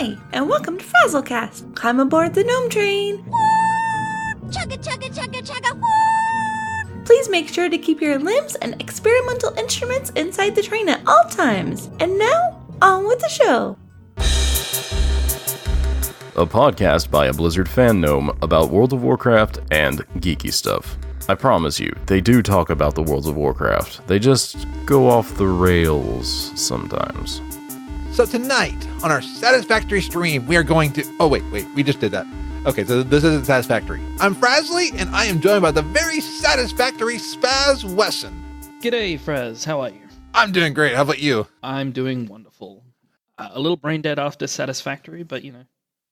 Hi, and welcome to FrazlCast. Climb aboard the Gnome Train. Woo! Chugga, chugga, chugga, chugga, woo! Please make sure to keep your limbs and experimental instruments inside the train at all times. And now, on with the show. A podcast by a Blizzard fan gnome about World of Warcraft and geeky stuff. I promise you, they do talk about the World of Warcraft. They just go off the rails sometimes. So tonight, on our Satisfactory stream, we are going to... Oh, wait, we just did that. Okay, so this isn't Satisfactory. I'm Frazley, and I am joined by the very satisfactory Spazz Wesson. G'day, Fraz. How are you? I'm doing great. How about you? I'm doing wonderful. A little brain dead after Satisfactory, but, you know,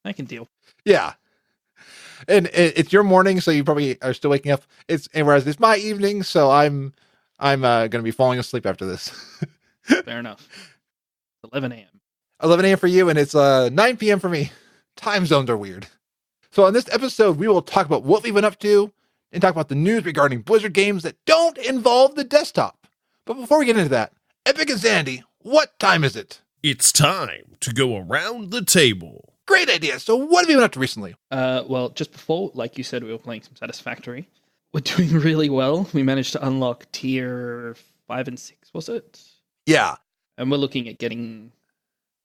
I can deal. Yeah. And it's your morning, so you probably are still waking up. Whereas it's my evening, so I'm going to be falling asleep after this. Fair enough. 11 a.m. 11 a.m. for you, and it's 9 p.m. for me. Time zones are weird. So on this episode, we will talk about what we've been up to and talk about the news regarding Blizzard games that don't involve the desktop. But before we get into that, Epicinsanity, what time is it? It's time to go around the table. Great idea. So what have you been up to recently? Well, just before, like you said, we were playing some Satisfactory. We're doing really well. We managed to unlock tier 5 and 6, was it? Yeah. And we're looking at getting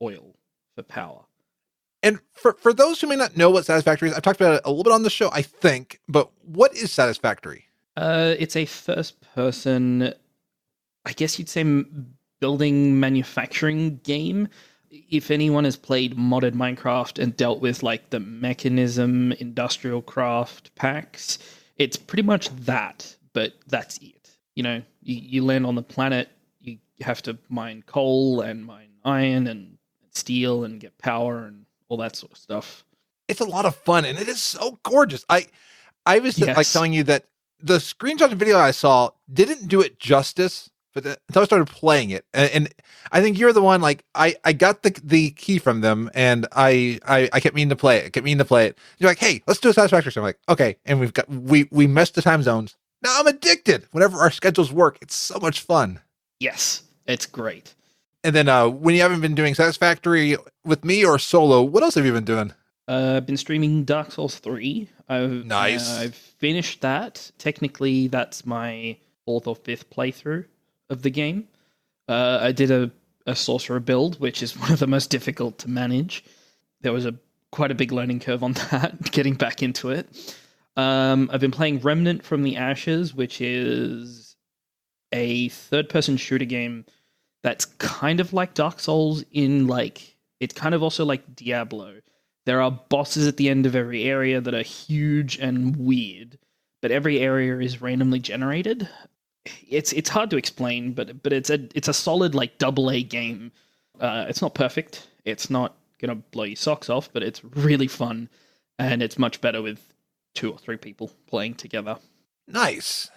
oil for power. And for those who may not know what Satisfactory is, I've talked about it a little bit on the show, I think, but what is Satisfactory? It's a first-person, I guess you'd say, building manufacturing game. If anyone has played modded Minecraft and dealt with like the mechanism industrial craft packs, it's pretty much that, but that's it. You know, you land on the planet, you have to mine coal and mine iron and steel and get power and all that sort of stuff. It's a lot of fun, and it is so gorgeous. I was like telling you that the screenshot and video I saw didn't do it justice, but until I started playing it, and I think you're the one. Like I got the key from them, and I kept meaning to play it. You're like, hey, let's do a Satisfactory. So I'm like, okay, and we messed the time zones. Now I'm addicted. Whenever our schedules work, it's so much fun. Yes, it's great. And then when you haven't been doing Satisfactory with me or solo, what else have you been doing? I've been streaming Dark Souls 3. Nice. I've finished that. Technically, that's my 4th or 5th playthrough of the game. I did a sorcerer build, which is one of the most difficult to manage. There was quite a big learning curve on that, getting back into it. I've been playing Remnant from the Ashes, which is a third-person shooter game that's kind of like Dark Souls in like, it's kind of also like Diablo. There are bosses at the end of every area that are huge and weird, but every area is randomly generated. It's hard to explain, but it's a solid like AA game. It's not perfect. It's not gonna blow your socks off, but it's really fun, and it's much better with 2 or 3 people playing together. Nice.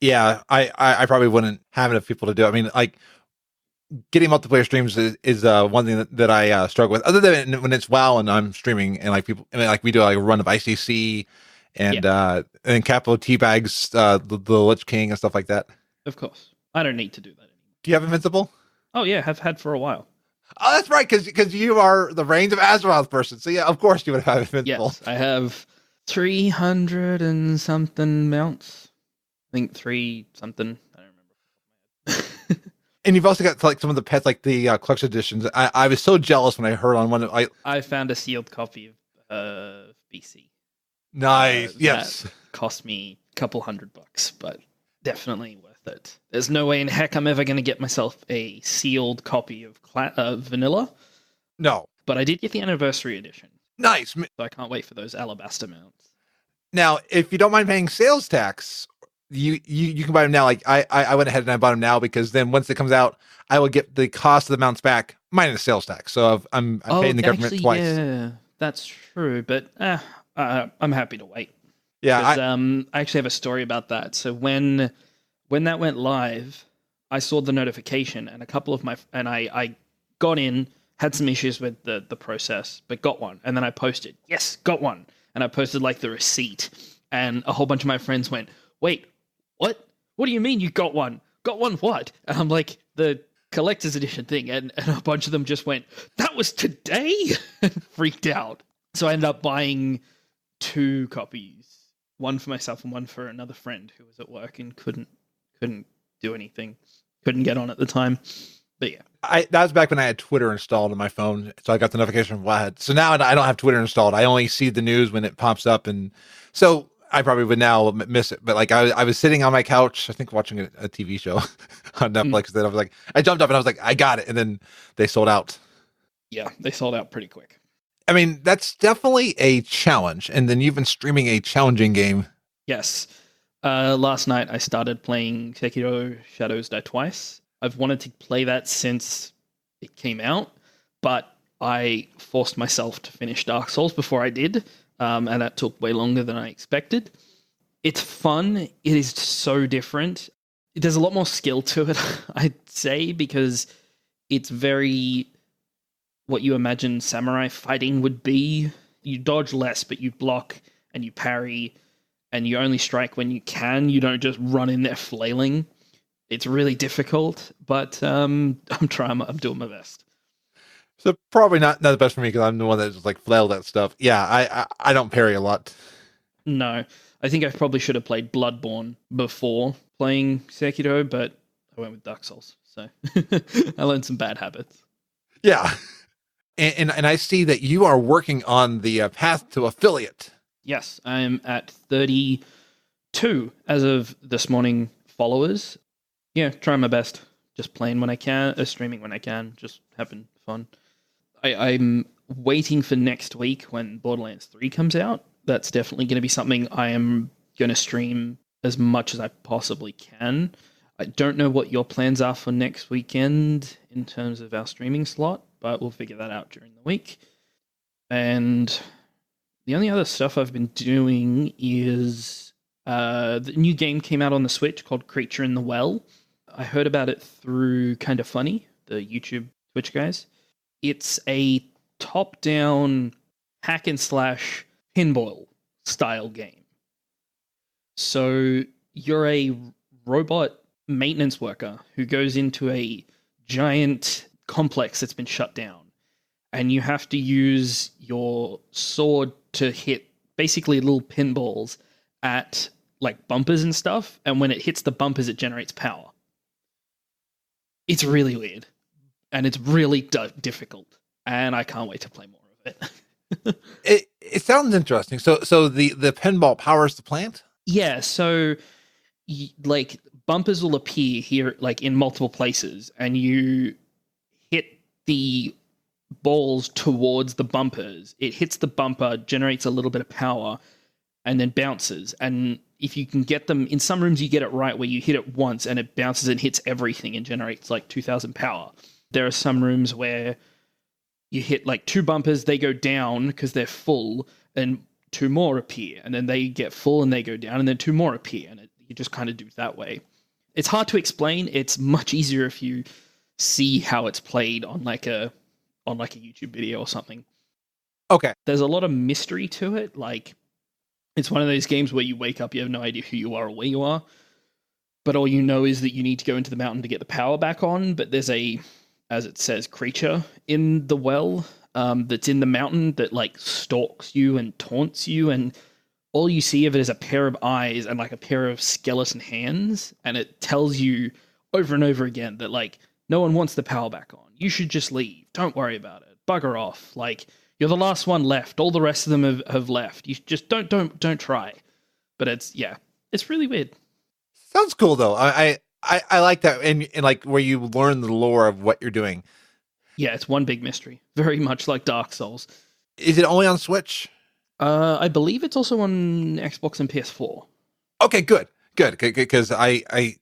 Yeah, I probably wouldn't have enough people to do it. I mean, like, getting multiplayer streams is one thing that I struggle with. Other than when it's WoW and I'm streaming and like people, and like we do like a run of ICC and Capital Teabags, the Lich King and stuff like that. Of course, I don't need to do that anymore. Do you have Invincible? Oh yeah, have had for a while. Oh, that's right, because you are the Reigns of Azeroth person. So yeah, of course you would have Invincible. Yes, I have 300 and something mounts. I think 3 something. I don't remember. And you've also got like some of the pets, like the collection editions. I was so jealous when I heard on one. I found a sealed copy of BC. Nice. Yes. That cost me a couple $100, but definitely worth it. There's no way in heck I'm ever going to get myself a sealed copy of Vanilla. No. But I did get the anniversary edition. Nice. So I can't wait for those alabaster mounts. Now, if you don't mind paying sales tax, you can buy them now. Like I went ahead and I bought them now because then once it comes out, I will get the cost of the mounts back minus sales tax. So I'm paying the government twice. Yeah, that's true. But I'm happy to wait. Yeah, I actually have a story about that. So when that went live, I saw the notification, and a couple of I got in, had some issues with the process, but got one, and then I posted, yes, got one, and I posted like the receipt, and a whole bunch of my friends went, wait, what? What do you mean you got one? Got one what? And I'm like, the collector's edition thing, and a bunch of them just went, "That was today," and freaked out. So I ended up buying 2 copies, one for myself and one for another friend who was at work and couldn't do anything, couldn't get on at the time. But yeah, that was back when I had Twitter installed on my phone, so I got the notification from Vlad. So now I don't have Twitter installed. I only see the news when it pops up, and so I probably would now miss it. But like I was sitting on my couch, I think watching a TV show on Netflix. Then I was like, I jumped up and I was like, I got it, and then they sold out. Yeah, they sold out pretty quick. I mean, that's definitely a challenge. And then you've been streaming a challenging game. Yes. Last night I started playing Sekiro Shadows Die Twice. I've wanted to play that since it came out, but I forced myself to finish Dark Souls before I did, and that took way longer than I expected. It's fun. It is so different. There's a lot more skill to it, I'd say, because it's very what you imagine samurai fighting would be. You dodge less, but you block and you parry, and you only strike when you can. You don't just run in there flailing. It's really difficult, but I'm trying. I'm doing my best. So probably not the best for me because I'm the one that just like flailed that stuff. Yeah, I don't parry a lot. No, I think I probably should have played Bloodborne before playing Sekiro, but I went with Dark Souls, so I learned some bad habits. Yeah, and I see that you are working on the path to affiliate. Yes, I am at 32 as of this morning followers. Yeah, trying my best. Just playing when I can, streaming when I can, just having fun. I'm waiting for next week when Borderlands 3 comes out. That's definitely going to be something I am going to stream as much as I possibly can. I don't know what your plans are for next weekend in terms of our streaming slot, but we'll figure that out during the week. And the only other stuff I've been doing is the new game came out on the Switch called Creature in the Well. I heard about it through Kinda Funny, the YouTube Twitch guys. It's a top-down hack and slash pinball style game. So you're a robot maintenance worker who goes into a giant complex that's been shut down, and you have to use your sword to hit basically little pinballs at like bumpers and stuff, and when it hits the bumpers it generates power. It's really weird, and it's really difficult, and I can't wait to play more of it. It sounds interesting. So the pinball powers the plant? Yeah, so like bumpers will appear here like in multiple places, and you hit the balls towards the bumpers. It hits the bumper, generates a little bit of power, and then bounces. And if you can get them, in some rooms you get it right where you hit it once and it bounces and hits everything and generates like 2,000 power. There are some rooms where you hit like 2 bumpers, they go down because they're full, and 2 more appear, and then they get full and they go down, and then 2 more appear, and you just kind of do it that way. It's hard to explain. It's much easier if you see how it's played on like a YouTube video or something. Okay. There's a lot of mystery to it. Like, it's one of those games where you wake up, you have no idea who you are or where you are, but all you know is that you need to go into the mountain to get the power back on, but there's a, as it says, creature in the well that's in the mountain that like stalks you and taunts you, and all you see of it is a pair of eyes and like a pair of skeleton hands, and it tells you over and over again that like no one wants the power back on. You should just leave. Don't worry about it. Bugger off. Like, you're the last one left. All the rest of them have left. You just don't try. But it's really weird. Sounds cool though. I like that, and like where you learn the lore of what you're doing. Yeah, it's one big mystery. Very much like Dark Souls. Is it only on Switch? I believe it's also on Xbox and PS4. Okay, good. Because I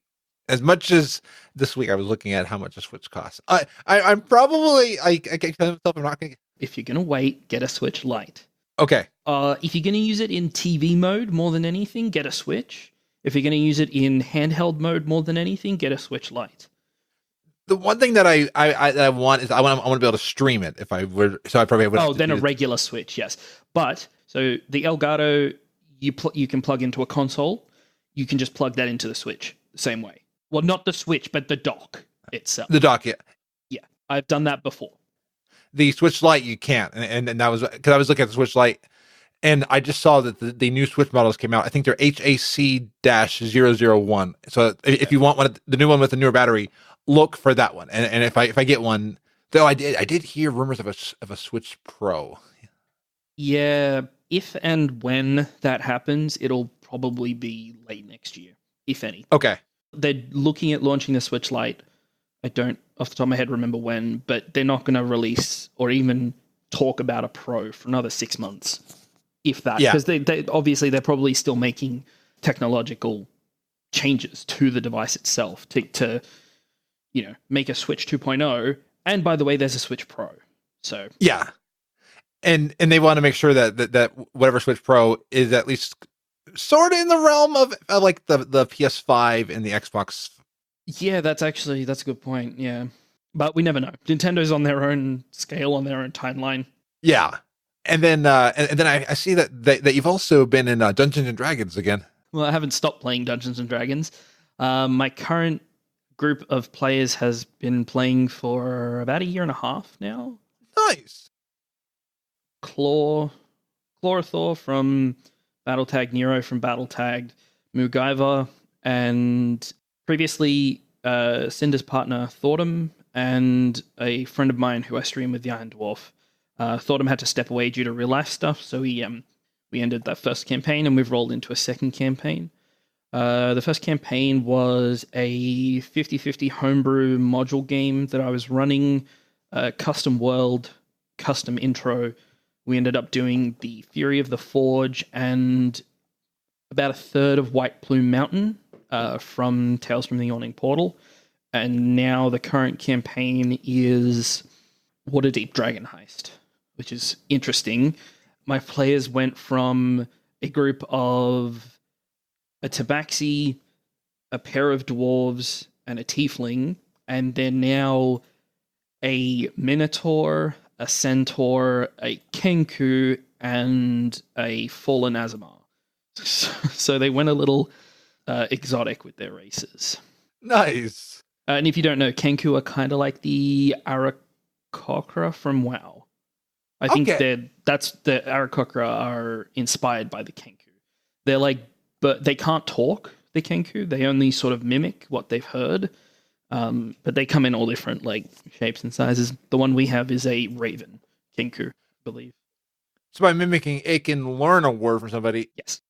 as much as this week I was looking at how much a Switch costs. I'm probably I can tell myself I'm not going to. If you're gonna wait, get a Switch Lite. Okay. If you're gonna use it in TV mode more than anything, get a Switch. If you're gonna use it in handheld mode more than anything, get a Switch Lite. The one thing that I want is I want to be able to stream it if I were. So I probably would. Oh, then a regular Switch, yes. But so the Elgato, you can plug into a console. You can just plug that into the Switch the same way. Well, not the Switch, but the dock. itself. The dock, yeah. Yeah, I've done that before. The Switch Lite, you can't. And that was because I was looking at the Switch Lite, and I just saw that the new Switch models came out. I think they're HAC-001. So if you want one, the new one with the newer battery, look for that one. And if I get one, though I did hear rumors of a Switch Pro. Yeah, if and when that happens, it'll probably be late next year, if any. Okay. They're looking at launching the Switch Lite. I don't, off the top of my head, remember when, but they're not going to release or even talk about a Pro for another 6 months, if that. Yeah. Because they obviously they're probably still making technological changes to the device itself to make a Switch 2.0. And by the way, there's a Switch Pro. So yeah, and they want to make sure that whatever Switch Pro is at least sort of in the realm of like the PS5 and the Xbox. Yeah, that's a good point. Yeah, but we never know. Nintendo's on their own scale, on their own timeline. Yeah, and then I see that you've also been in Dungeons and Dragons again. Well, I haven't stopped playing Dungeons and Dragons. My current group of players has been playing for about a year and a half now. Nice. Chlorathor from Battletag, Nero from Battletag, Mugaiva, and previously Cinder's partner Thordum, and a friend of mine who I stream with, the Iron Dwarf. Thordum had to step away due to real life stuff, so we ended that first campaign and we've rolled into a second campaign. The first campaign was a 50-50 homebrew module game that I was running, custom world, custom intro. We ended up doing the Fury of the Forge and about a third of White Plume Mountain from Tales from the Yawning Portal. And now the current campaign is Waterdeep Dragon Heist, which is interesting. My players went from a group of a tabaxi, a pair of dwarves, and a tiefling, and they're now a minotaur, a centaur, a kenku, and a fallen Azamar. So they went a little exotic with their races. Nice. And if you don't know, kenku are kind of like the Aarakocra from WoW. I think the Aarakocra are inspired by the kenku. They're like, but they can't talk, the kenku. They only sort of mimic what they've heard. But they come in all different like shapes and sizes. The one we have is a raven kenku, I believe. So by mimicking, it can learn a word from somebody. Yes.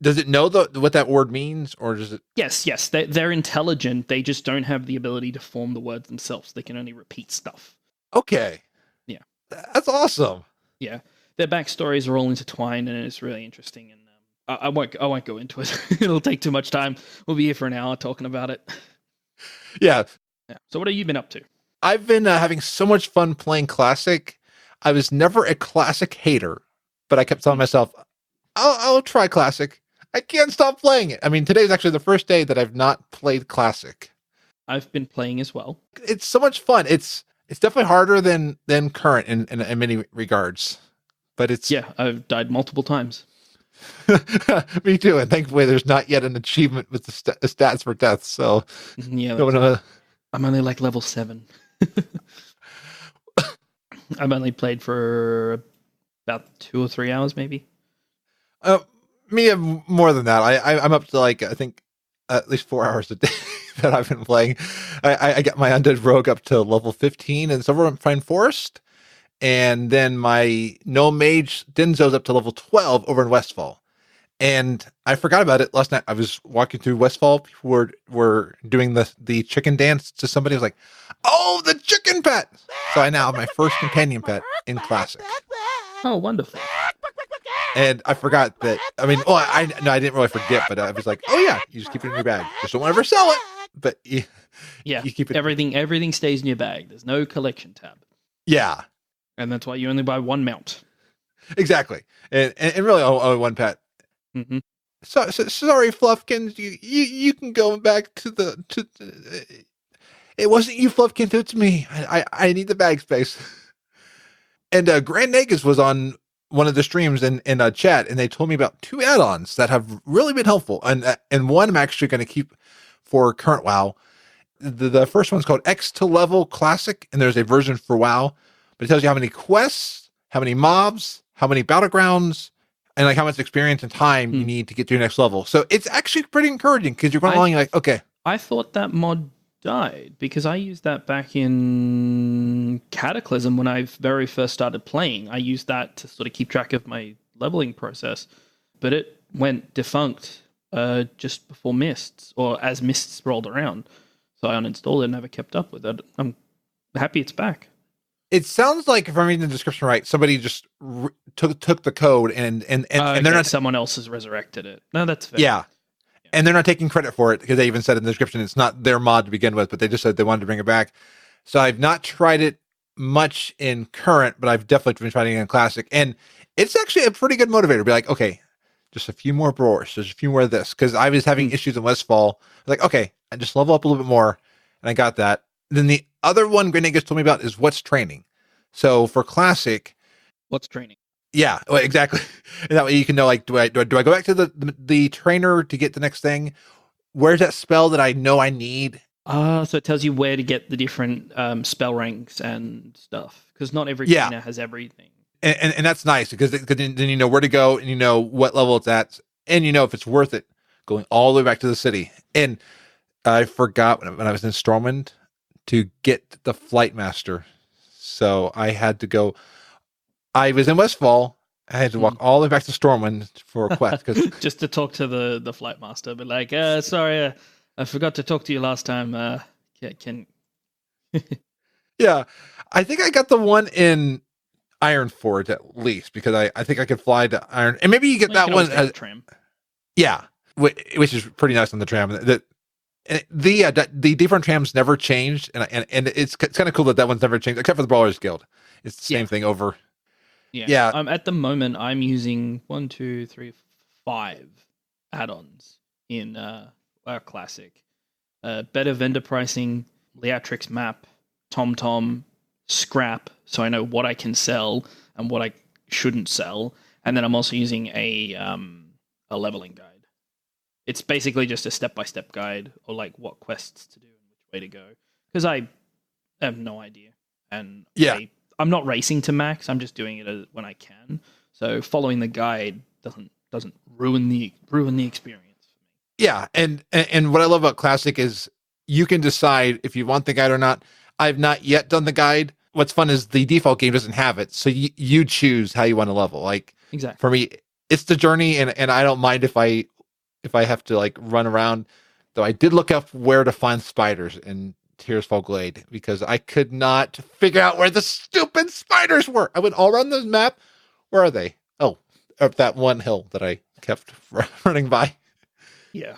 Does it know what that word means, or does it? Yes. They're intelligent. They just don't have the ability to form the words themselves. They can only repeat stuff. Okay. Yeah. That's awesome. Yeah. Their backstories are all intertwined, and it's really interesting. And I won't go into it. It'll take too much time. We'll be here for an hour talking about it. Yeah. So what have you been up to? I've been having so much fun playing Classic. I was never a Classic hater, but I kept telling myself, I'll try Classic. I can't stop playing it. I mean, today's actually the first day that I've not played Classic. I've been playing as well. It's so much fun. It's definitely harder than Current in many regards, but it's... Yeah, I've died multiple times. Me too, and thankfully there's not yet an achievement with the stats for death, so... Yeah, I'm only like level 7. I've only played for about 2 or 3 hours, maybe. Me, more than that. I'm up to like, I think, at least 4 hours a day that I've been playing. I got my Undead Rogue up to level 15 in Silverpine Forest, and then my Gnome Mage Denzo's up to level 12 over in Westfall. And I forgot about it last night. I was walking through Westfall. People were doing the chicken dance to somebody. I was like, oh, the chicken pet! So I now have my first companion pet in Classic. Oh, wonderful. And I forgot that. I mean, I didn't really forget, but I was like, oh yeah, you just keep it in your bag. Just don't ever sell it. But you keep it. Everything stays in your bag. There's no collection tab. Yeah. And that's why you only buy one mount. Exactly. And really only one pet. Mm-hmm. So sorry, Fluffkins. You can go back to the. It wasn't you, Fluffkins. It's me. I need the bag space. And Grand Negus was on one of the streams in a chat, and they told me about 2 add-ons that have really been helpful. And one I'm actually going to keep for Current WoW. The first one's called X to Level Classic, and there's a version for WoW, but it tells you how many quests, how many mobs, how many battlegrounds, and like how much experience and time you need to get to your next level. So it's actually pretty encouraging because you're going along, you're like, okay. I thought that mod died because I used that back in Cataclysm when I very first started playing. I used that to sort of keep track of my leveling process, but it went defunct just before Mists, or as Mists rolled around. So I uninstalled it and never kept up with it. I'm happy it's back. It sounds like, if I'm reading the description right, somebody just took the code and they're not, someone else has resurrected it. No, that's fair. Yeah. And they're not taking credit for it because they even said in the description it's not their mod to begin with, but they just said they wanted to bring it back. So I've not tried it much in current, but I've definitely been trying it in classic. And it's actually a pretty good motivator. Be like, okay, just a few more brewers, just a few more of this. Because I was having issues in Westfall. I was like, okay, I just level up a little bit more. And I got that. Then the other one Great told me about is what's training. So for classic, what's training? Yeah, well, exactly. And that way you can know, like, do I go back to the trainer to get the next thing? Where's that spell that I know I need? So it tells you where to get the different spell ranks and stuff, because not every trainer has everything. And that's nice because then you know where to go and you know what level it's at and you know if it's worth it going all the way back to the city. And I forgot when I was in Stormwind to get the Flight Master, so I had to go. I was in Westfall. I had to walk all the way back to Stormwind for a quest. Just to talk to the Flight Master, but like, sorry, I forgot to talk to you last time. Can Yeah, I think I got the one in Ironforge at least because I think I could fly to Iron, and maybe you get that one as tram. Yeah, which is pretty nice on the tram. The different trams never changed, and it's kind of cool that one's never changed except for the Brawlers Guild. It's the same thing over. Yeah. At the moment, I'm using 1, 2, 3, 5 add-ons in our classic. Better vendor pricing, Leatrix map, TomTom, scrap, so I know what I can sell and what I shouldn't sell. And then I'm also using a leveling guide. It's basically just a step-by-step guide or like what quests to do and which way to go. Because I have no idea. And I'm not racing to max. I'm just doing it when I can. So following the guide doesn't ruin the experience for me. Yeah, and what I love about Classic is you can decide if you want the guide or not. I've not yet done the guide. What's fun is the default game doesn't have it, so you choose how you want to level. Like exactly for me, it's the journey, and I don't mind if I have to like run around. Though I did look up where to find spiders in Tearsfall Glade because I could not figure out where the stupid spiders were. I went all around the map. Where are they? Oh, up that one hill that I kept running by. Yeah.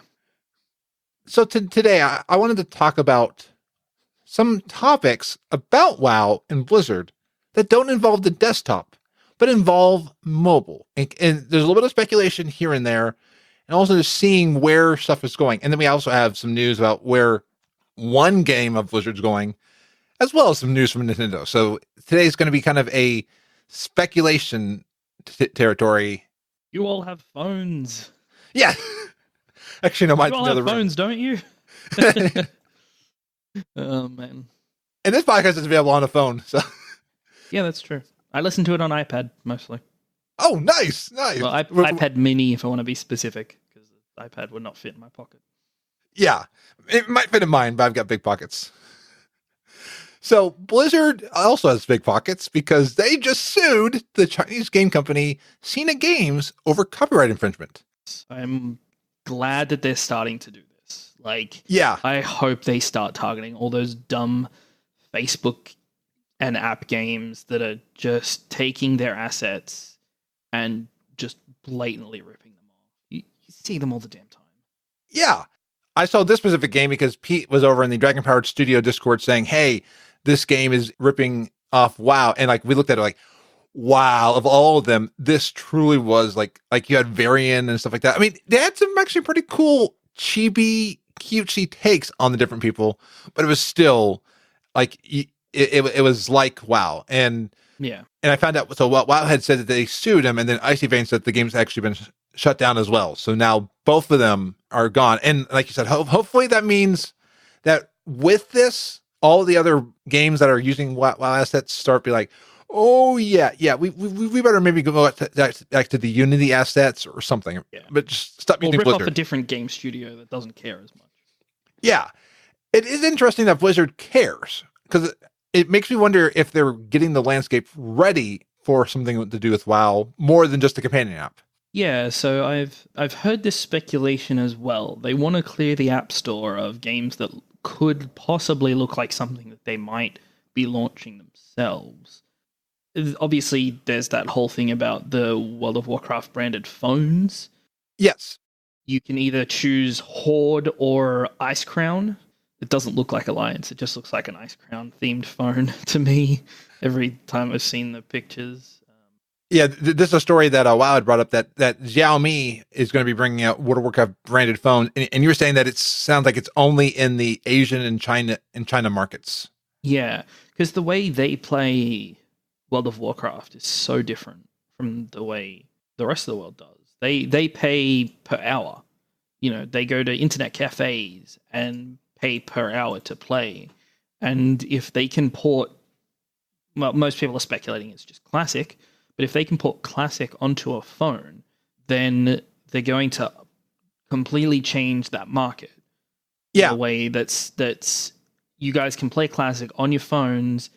So today I wanted to talk about some topics about WoW and Blizzard that don't involve the desktop, but involve mobile. And there's a little bit of speculation here and there, and also just seeing where stuff is going. And then we also have some news about where one game of Blizzard's going, as well as some news from Nintendo. So today's going to be kind of a speculation territory. You all have phones. Yeah. Actually, no, mine's you all have phones, don't you? Oh, man. And this podcast is available on a phone, so. Yeah, that's true. I listen to it on iPad, mostly. Oh, nice. Well, iPad mini, if I want to be specific, because the iPad would not fit in my pocket. Yeah, it might fit in mine, but I've got big pockets. So Blizzard also has big pockets because they just sued the Chinese game company Sina Games over copyright infringement. I'm glad that they're starting to do this. Like, yeah, I hope they start targeting all those dumb Facebook and app games that are just taking their assets and just blatantly ripping them off. You see them all the damn time. Yeah. I saw this specific game because Pete was over in the Dragon Powered Studio Discord saying, hey, this game is ripping off WoW. And like we looked at it like, wow, of all of them, this truly was like you had Varian and stuff like that. I mean, they had some actually pretty cool chibi, cutesy takes on the different people, but it was still like it was like WoW. And yeah. And I found out, so WoW had said that they sued him, and then Icy Vein said the game's actually been shut down as well. So now both of them are gone. And like you said, hopefully that means that with this, all the other games that are using WoW assets start be like, oh yeah, we better maybe go back to the Unity assets or something. Yeah. But just stop using rip Blizzard. off a different game studio that doesn't care as much. Yeah, it is interesting that Blizzard cares, because it makes me wonder if they're getting the landscape ready for something to do with WoW more than just a companion app. Yeah, so I've heard this speculation as well. They want to clear the app store of games that could possibly look like something that they might be launching themselves. Obviously, there's that whole thing about the World of Warcraft branded phones. Yes. You can either choose Horde or Ice Crown. It doesn't look like Alliance. It just looks like an Ice Crown themed phone to me every time I've seen the pictures. Yeah, this is a story that WoW had brought up that Xiaomi is going to be bringing out World of Warcraft branded phones, and you were saying that it sounds like it's only in the Asian and China markets. Yeah, because the way they play World of Warcraft is so different from the way the rest of the world does. They pay per hour. You know, they go to internet cafes and pay per hour to play. And if they can port, well, most people are speculating it's just Classic, but if they can port Classic onto a phone, then they're going to completely change that market. Yeah. In a way that's you guys can play Classic on your phones,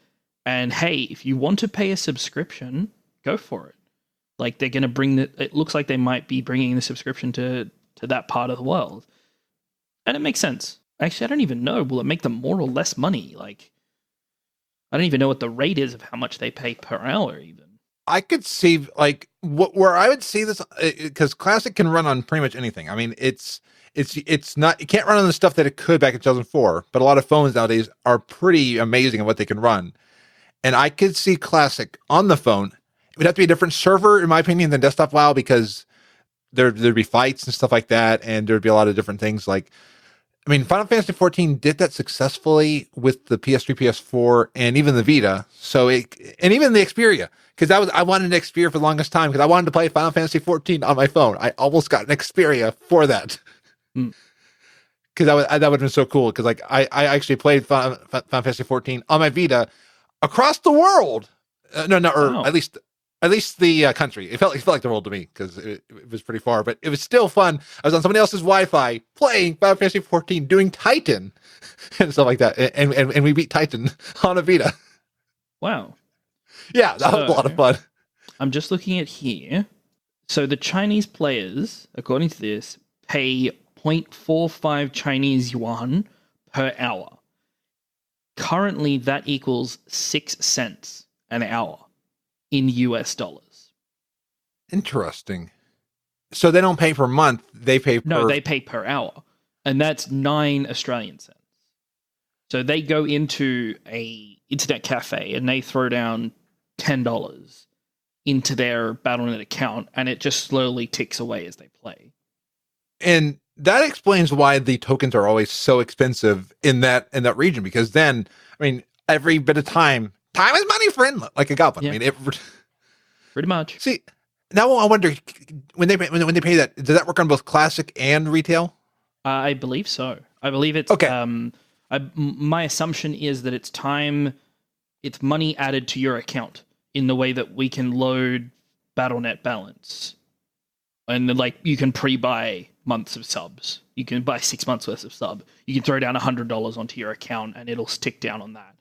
and hey, if you want to pay a subscription, go for it. Like, they're going to bring it looks like they might be bringing the subscription to that part of the world. And it makes sense. Actually, I don't even know. Will it make them more or less money? Like, I don't even know what the rate is of how much they pay per hour even. I could see, like, where I would see this, because Classic can run on pretty much anything. I mean, it's not, it can't run on the stuff that it could back in 2004, but a lot of phones nowadays are pretty amazing at what they can run. And I could see Classic on the phone. It would have to be a different server, in my opinion, than Desktop WoW, because there'd be fights and stuff like that, and there'd be a lot of different things. Like, I mean, Final Fantasy XIV did that successfully with the PS3, PS4, and even the Vita. So and even the Xperia, because I wanted an Xperia for the longest time, because I wanted to play Final Fantasy XIV on my phone. I almost got an Xperia for that, because that would have been so cool. Because like I actually played Final Fantasy XIV on my Vita across the world. At least the country. It felt like the world to me, because it was pretty far, but it was still fun. I was on somebody else's Wi-Fi playing Final Fantasy XIV, doing Titan and stuff like that, and we beat Titan on a Vita. Wow. Yeah, that was a lot of fun. I'm just looking at here. So the Chinese players, according to this, pay 0.45 Chinese yuan per hour. Currently, that equals 6 cents an hour in US dollars. Interesting. So they don't pay per month, they pay per... No, they pay per hour. And that's 9 Australian cents. So they go into a internet cafe and they throw down $10 into their Battle.net account, and it just slowly ticks away as they play. And that explains why the tokens are always so expensive in that region, because then, I mean, every bit of time is money, friend, like a goblin. Yeah. I mean, Pretty much. See, now I wonder, when they pay that, does that work on both Classic and retail? I believe so. I believe it's okay. My assumption is that it's money added to your account in the way that we can load Battle.net balance, and then, like, you can pre-buy months of subs. You can buy 6 months worth of sub. You can throw down $100 onto your account, and it'll stick down on that.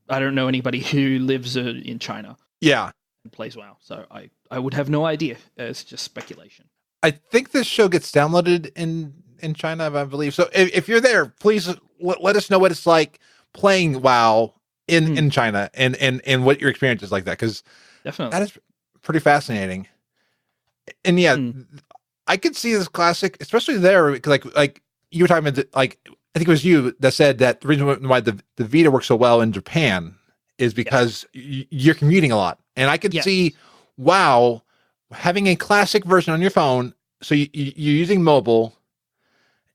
I don't know anybody who lives in China. Yeah. And plays WoW, so I would have no idea. It's just speculation. I think this show gets downloaded in China, I believe. So if you're there, please let us know what it's like playing WoW in China, and what your experience is like that, because definitely that is pretty fascinating. And yeah, I could see this Classic, especially there, like you were talking about, like, I think it was you that said that the reason why the Vita works so well in Japan is because you're commuting a lot. And I could see WoW having a Classic version on your phone. So you're using mobile,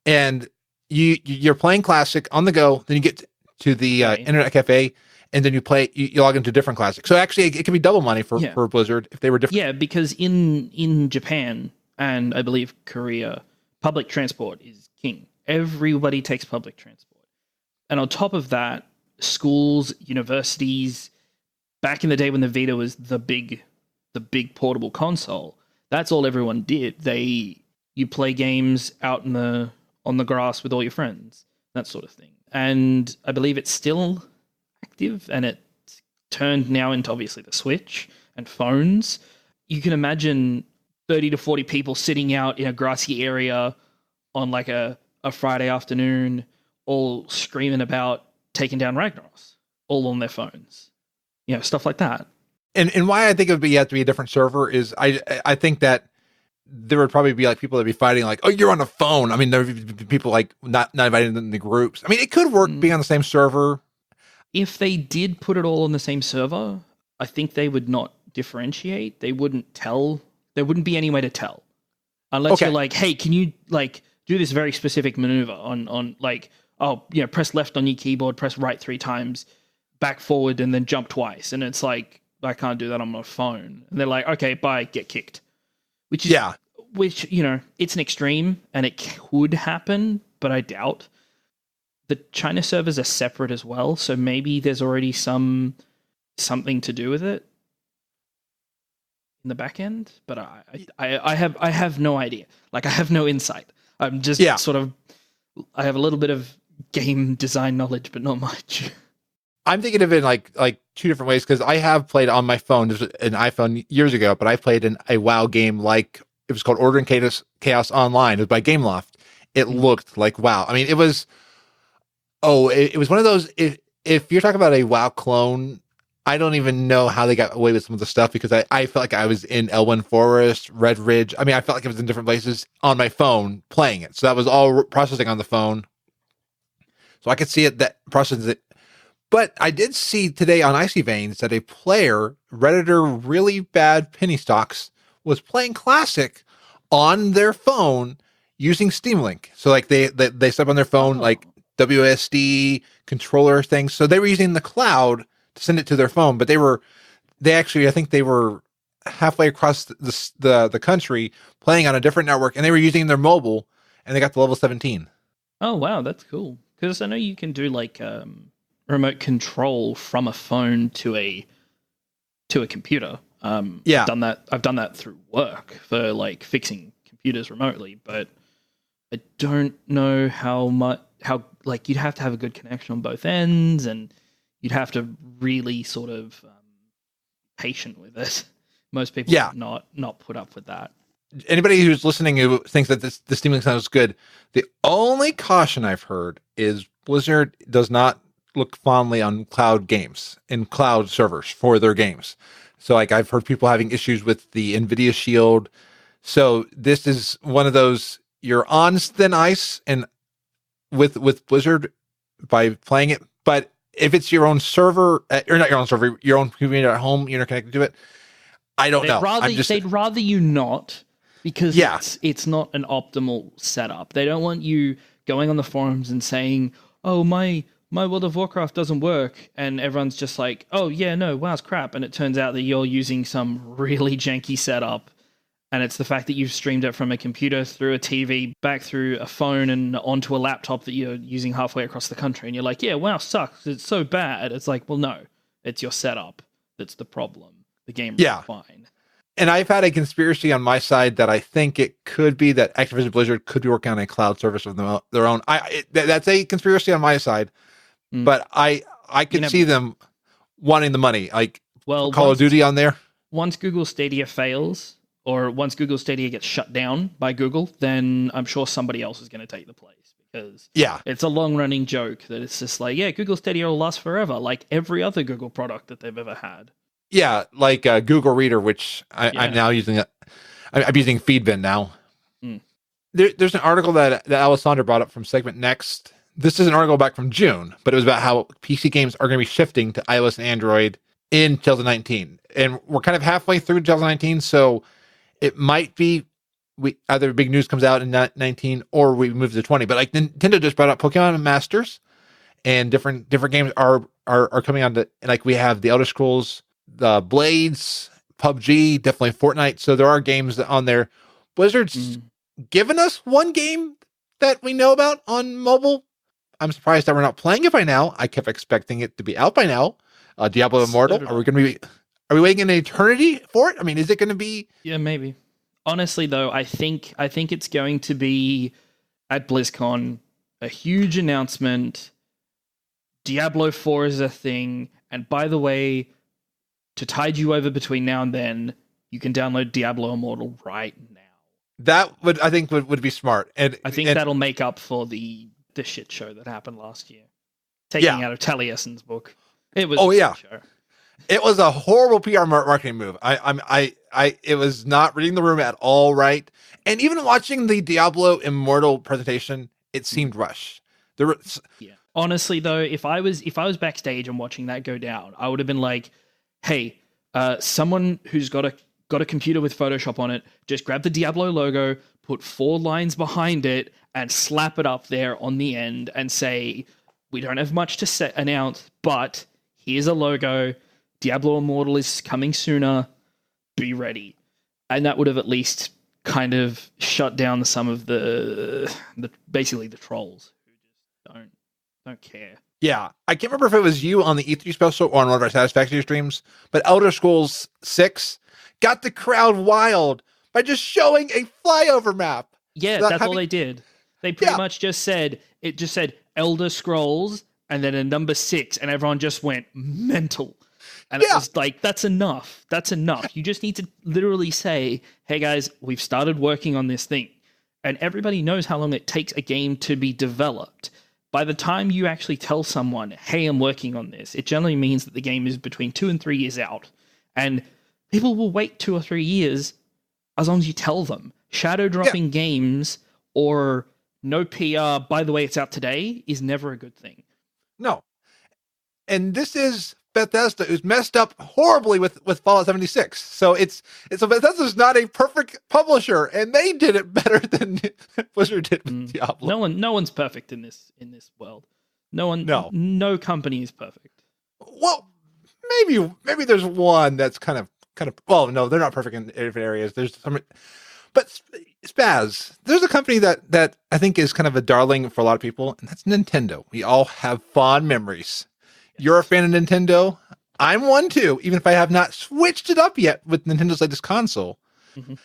and you're playing Classic on the go. Then you get to the internet cafe, and then you log into different Classic. So actually, it could be double money for Blizzard if they were different. Yeah, because in Japan and I believe Korea, public transport is king. Everybody takes public transport. And on top of that, schools, universities, back in the day when the Vita was the big portable console, that's all everyone did. You play games out on the grass with all your friends, that sort of thing. And I believe it's still active, and it's turned now into obviously the Switch and phones. You can imagine 30 to 40 people sitting out in a grassy area on like a Friday afternoon, all screaming about taking down Ragnaros, all on their phones. Stuff like that. And why I think it would have to be a different server is I think that there would probably be like people that would be fighting like, oh, you're on a phone. I mean, there would be people like not invited in the groups. I mean, it could work being on the same server. If they did put it all on the same server, I think they would not differentiate. They wouldn't tell. There wouldn't be any way to tell. Unless you're like, hey, can you like do this very specific maneuver on like, press left on your keyboard, press right 3 times, back forward, and then jump twice. And it's like, I can't do that on my phone. And they're like, okay, bye, get kicked. Which, it's an extreme, and it could happen, but I doubt. The China servers are separate as well, so maybe there's already something to do with it in the back end, but I have no idea. Like, I have no insight. I'm just I have a little bit of game design knowledge, but not much. I'm thinking of it like 2 different ways, because I have played on my phone, there's an iPhone years ago, but I played in a WoW game like, it was called Order and Chaos Online. It was by Gameloft. It looked like WoW. I mean, it was one of those, if you're talking about a WoW clone, I don't even know how they got away with some of the stuff, because I felt like I was in Elwyn Forest, Red Ridge. I mean, I felt like I was in different places on my phone playing it. So that was all processing on the phone. So I could see it, that processes it. But I did see today on Icy Veins that a player, Redditor Really Bad Penny Stocks, was playing Classic on their phone using Steam Link. So like they set up on their phone like WSD controller things. So they were using the cloud to send it to their phone, but I think they were halfway across the country playing on a different network, and they were using their mobile, and they got to level 17. Oh wow, that's cool. Because I know you can do like remote control from a phone to a computer. I've done that through work for like fixing computers remotely, but I don't know how like you'd have to have a good connection on both ends, and you'd have to really sort of patient with it. Most people not put up with that. Anybody who's listening who thinks that this Steam Link sounds good, the only caution I've heard is Blizzard does not look fondly on cloud games and cloud servers for their games. So like I've heard people having issues with the NVIDIA Shield. So this is one of those, you're on thin ice and with Blizzard by playing it. But if it's your own server, or not your own server, your own computer at home, you're not connected to it, I don't know. They'd rather you not, because it's not an optimal setup. They don't want you going on the forums and saying, oh, my World of Warcraft doesn't work, and everyone's just like, oh yeah, no, WoW's crap, and it turns out that you're using some really janky setup, and it's the fact that you've streamed it from a computer through a TV, back through a phone, and onto a laptop that you're using halfway across the country, and you're like, yeah, WoW sucks, it's so bad. It's like, well, no, it's your setup that's the problem. The game is fine. And I've had a conspiracy on my side that I think it could be that Activision Blizzard could be working on a cloud service of their own. That's a conspiracy on my side. But I can see them wanting the money, like Call of Duty on there. Once Google Stadia fails, or once Google Stadia gets shut down by Google, then I'm sure somebody else is going to take the place, because it's a long-running joke that it's just like, Google Stadia will last forever, like every other Google product that they've ever had. Yeah, like Google Reader, which I'm now using. I'm using Feedbin now. There's an article that Alessandra brought up from Segment Next. This is an article back from June, but it was about how PC games are going to be shifting to iOS and Android in 2019. And we're kind of halfway through 2019, so it might be either big news comes out in 19 or we move to 20. But like Nintendo just brought up Pokemon Masters, and different games are coming on to, like we have the Elder Scrolls, the Blades, PUBG, definitely Fortnite. So there are games on there. Blizzard's given us one game that we know about on mobile. I'm surprised that we're not playing it by now. I kept expecting it to be out by now. Diablo Immortal. Are we waiting an eternity for it? I mean, is it going to be? Yeah, maybe. Honestly, though, I think it's going to be at BlizzCon a huge announcement. Diablo 4 is a thing, and by the way, to tide you over between now and then, you can download Diablo Immortal right now. That would be smart, and I think that'll make up for the shit show that happened last year. Taking out of Taliesin's book, it was. Oh yeah, shit show. It was a horrible PR marketing move. It was not reading the room at all right, and even watching the Diablo Immortal presentation, it seemed rushed. Yeah. Honestly, though, if I was backstage and watching that go down, I would have been like, "Hey, someone who's got a computer with Photoshop on it, just grab the Diablo logo, put 4 lines behind it, and slap it up there on the end, and say, we don't have much to announce, but here's a logo. Diablo Immortal is coming sooner. Be ready." And that would have at least kind of shut down some of the basically the trolls who just don't care. Yeah, I can't remember if it was you on the E3 special or on one of our Satisfactory streams, but Elder Scrolls 6 got the crowd wild by just showing a flyover map. Yeah, that's all they did. They pretty much just said Elder Scrolls and then a number 6, and everyone just went mental. And it was like, that's enough. That's enough. You just need to literally say, hey guys, we've started working on this thing. And everybody knows how long it takes a game to be developed. By the time you actually tell someone, hey, I'm working on this, it generally means that the game is between 2 and 3 years out. And people will wait 2 or 3 years as long as you tell them. Shadow dropping games or no PR, by the way, it's out today, is never a good thing. No. And this is Bethesda, who's messed up horribly with Fallout 76. So Bethesda's not a perfect publisher, and they did it better than Blizzard did with Diablo. No one's perfect in this world. No company is perfect. Well, maybe there's one that's kind of. Well, no, they're not perfect in different areas. There's some, but Spazz, there's a company that I think is kind of a darling for a lot of people, and that's Nintendo. We all have fond memories. You're a fan of Nintendo. I'm one too, even if I have not switched it up yet with Nintendo's latest console. Mm-hmm.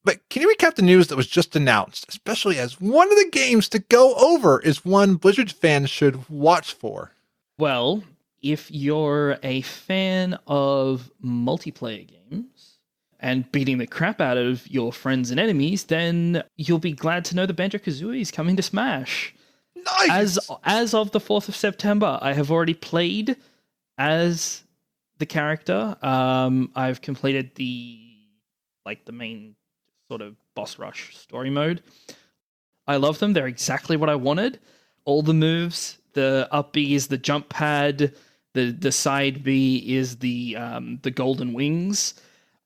But can you recap the news that was just announced, especially as one of the games to go over is one Blizzard fans should watch for? Well, if you're a fan of multiplayer games and beating the crap out of your friends and enemies, then you'll be glad to know that Banjo-Kazooie is coming to Smash. Nice. As of the 4th of September, I have already played as the character. I've completed the main sort of boss rush story mode. I love them. They're exactly what I wanted. All the moves, the up B is the jump pad, the side B is the golden wings.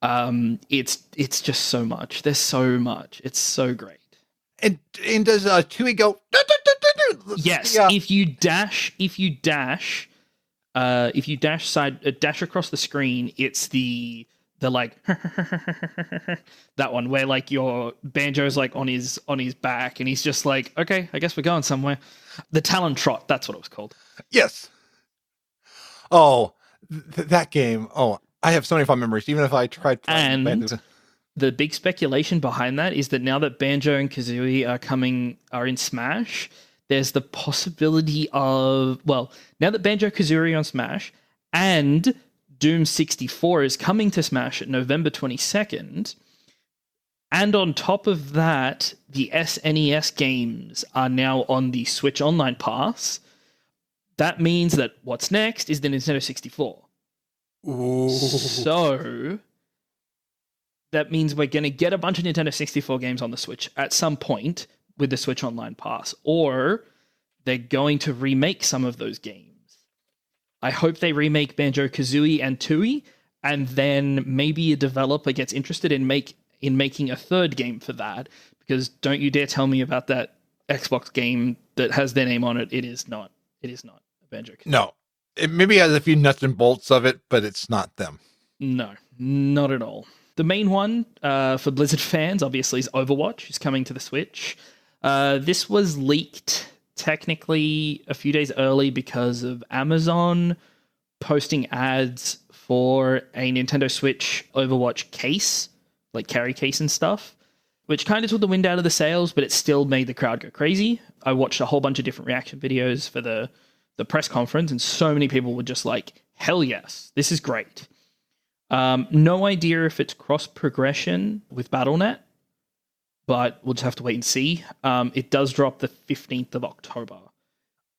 It's just so much. There's so much. It's so great. And does Tui go? Yes, if you dash dash across the screen, it's the like that one where like your Banjo's like on his back and he's just like, okay, I guess we're going somewhere. The Talon Trot, that's what it was called. Yes. Oh, that game. Oh, I have so many fun memories. Even if I tried playing. And the big speculation behind that is that now that Banjo and Kazooie are in Smash, there's the possibility of, well, now that Banjo-Kazooie are on Smash and Doom 64 is coming to Smash at November 22nd, and on top of that, the SNES games are now on the Switch Online Pass, that means that what's next is the Nintendo 64. Ooh. So that means we're going to get a bunch of Nintendo 64 games on the Switch at some point with the Switch Online Pass, or they're going to remake some of those games. I hope they remake Banjo-Kazooie and Tui, and then maybe a developer gets interested in making a third game for that, because don't you dare tell me about that Xbox game that has their name on it. It is not Banjo-Kazooie. No. It maybe has a few nuts and bolts of it, but it's not them. No, not at all. The main one for Blizzard fans, obviously, is Overwatch. Is coming to the Switch. This was leaked technically a few days early because of Amazon posting ads for a Nintendo Switch Overwatch case, like carry case and stuff, which kind of took the wind out of the sails, but it still made the crowd go crazy. I watched a whole bunch of different reaction videos for the press conference, and so many people were just like, hell yes, this is great. No idea if it's cross-progression with Battle.net, but we'll just have to wait and see. It does drop the 15th of October.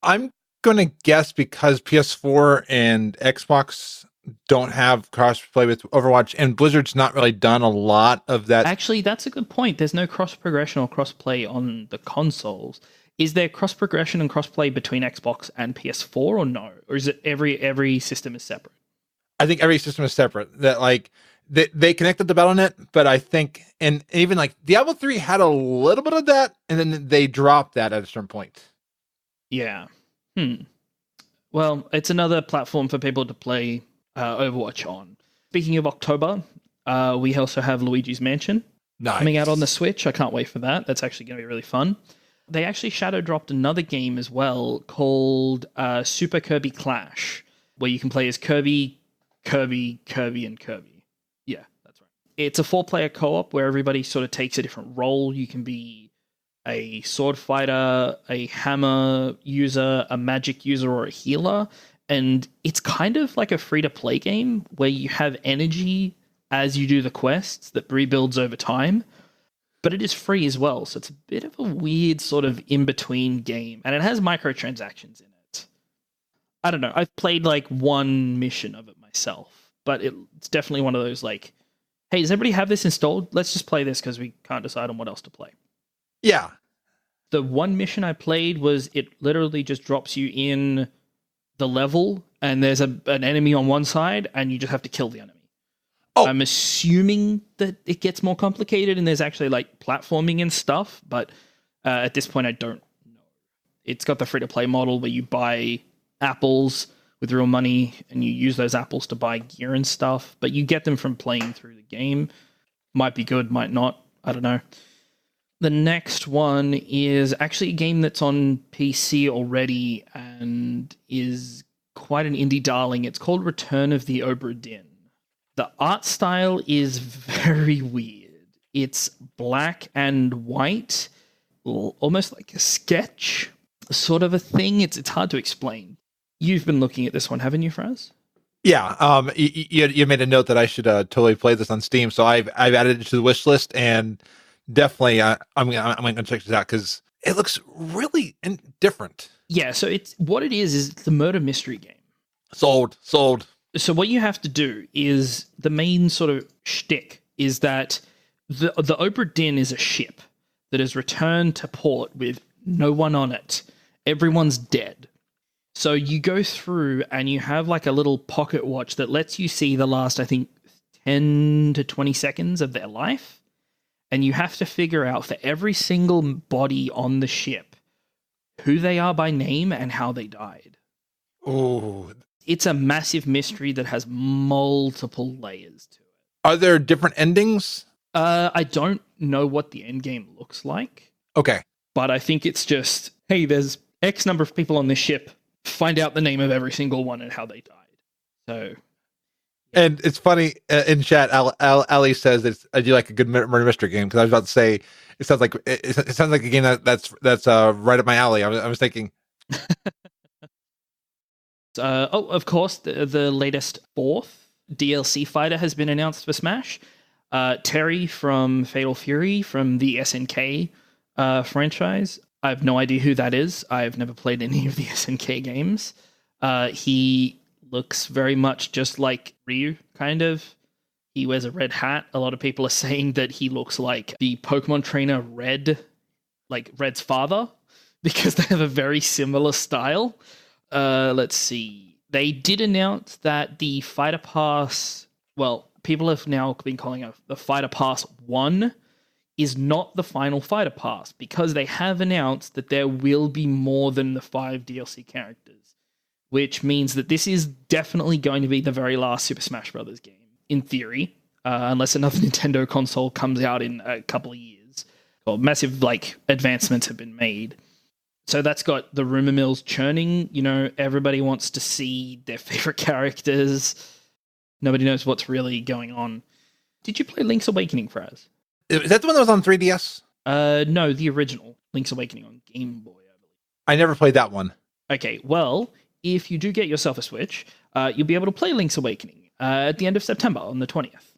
I'm going to guess because PS4 and Xbox don't have cross-play with Overwatch, and Blizzard's not really done a lot of that. Actually, that's a good point. There's no cross-progression or cross-play on the consoles. Is there cross-progression and cross-play between Xbox and PS4 or no? Or is it every system is separate? I think every system is separate. That like they connected to Battle.net, but I think, and even like Diablo 3 had a little bit of that, and then they dropped that at a certain point. Yeah. Well, it's another platform for people to play Overwatch on. Speaking of October, we also have Luigi's Mansion coming out on the Switch. I can't wait for that. That's actually going to be really fun. They actually shadow dropped another game as well called Super Kirby Clash, where you can play as Kirby, and Kirby. Yeah, that's right. It's a 4-player co-op where everybody sort of takes a different role. You can be a sword fighter, a hammer user, a magic user, or a healer. And it's kind of like a free-to-play game where you have energy as you do the quests that rebuilds over time. But it is free as well, so it's a bit of a weird sort of in-between game. And it has microtransactions in it. I don't know. I've played like one mission of it myself, but it's definitely one of those like, hey, does everybody have this installed? Let's just play this because we can't decide on what else to play. Yeah. The one mission I played was it literally just drops you in the level and there's an enemy on one side and you just have to kill the enemy. Oh. I'm assuming that it gets more complicated and there's actually like platforming and stuff, but at this point I don't know. It's got the free-to-play model where you buy apples with real money and you use those apples to buy gear and stuff, but you get them from playing through the game. Might be good, might not. I don't know. The next one is actually a game that's on PC already and is quite an indie darling. It's called Return of the Obra Dinn. The art style is very weird. It's black and white, almost like a sketch sort of a thing. It's hard to explain. You've been looking at this one, haven't you, Fraz? Yeah. You made a note that I should totally play this on Steam, so I've added it to the wish list, and definitely I'm gonna check this out because it looks really different. Yeah. So what it is it's a murder mystery game. Sold. So what you have to do is the main sort of shtick is that the Obra Dinn is a ship that is returned to port with no one on it. Everyone's dead. So you go through and you have like a little pocket watch that lets you see the last, I think, 10 to 20 seconds of their life. And you have to figure out for every single body on the ship who they are by name and how they died. Oh. It's a massive mystery that has multiple layers to it. Are there different endings? I don't know what the end game looks like. Okay. But I think it's just, hey, there's X number of people on this ship. Find out the name of every single one and how they died. So, yeah. And it's funny in chat. Ali says I do like a good murder mystery game because I was about to say it sounds like a game that's right up my alley. I was thinking. Of course, the latest 4th DLC fighter has been announced for Smash. Terry from Fatal Fury from the SNK franchise. I have no idea who that is. I've never played any of the SNK games. He looks very much just like Ryu, kind of. He wears a red hat. A lot of people are saying that he looks like the Pokemon trainer Red, like Red's father, because they have a very similar style. Let's see. They did announce that the Fighter Pass, well, people have now been calling it the Fighter Pass 1, is not the final Fighter Pass because they have announced that there will be more than the 5 DLC characters, which means that this is definitely going to be the very last Super Smash Bros. Game, in theory, unless another Nintendo console comes out in a couple of years. Well, massive, advancements have been made. So that's got the rumor mills churning. You know, everybody wants to see their favorite characters. Nobody knows what's really going on. Did you play Link's Awakening, Fraz? Is that the one that was on 3DS? No, the original Link's Awakening on Game Boy, I believe. I never played that one. Okay, well, if you do get yourself a Switch, you'll be able to play Link's Awakening at the end of September on the 20th.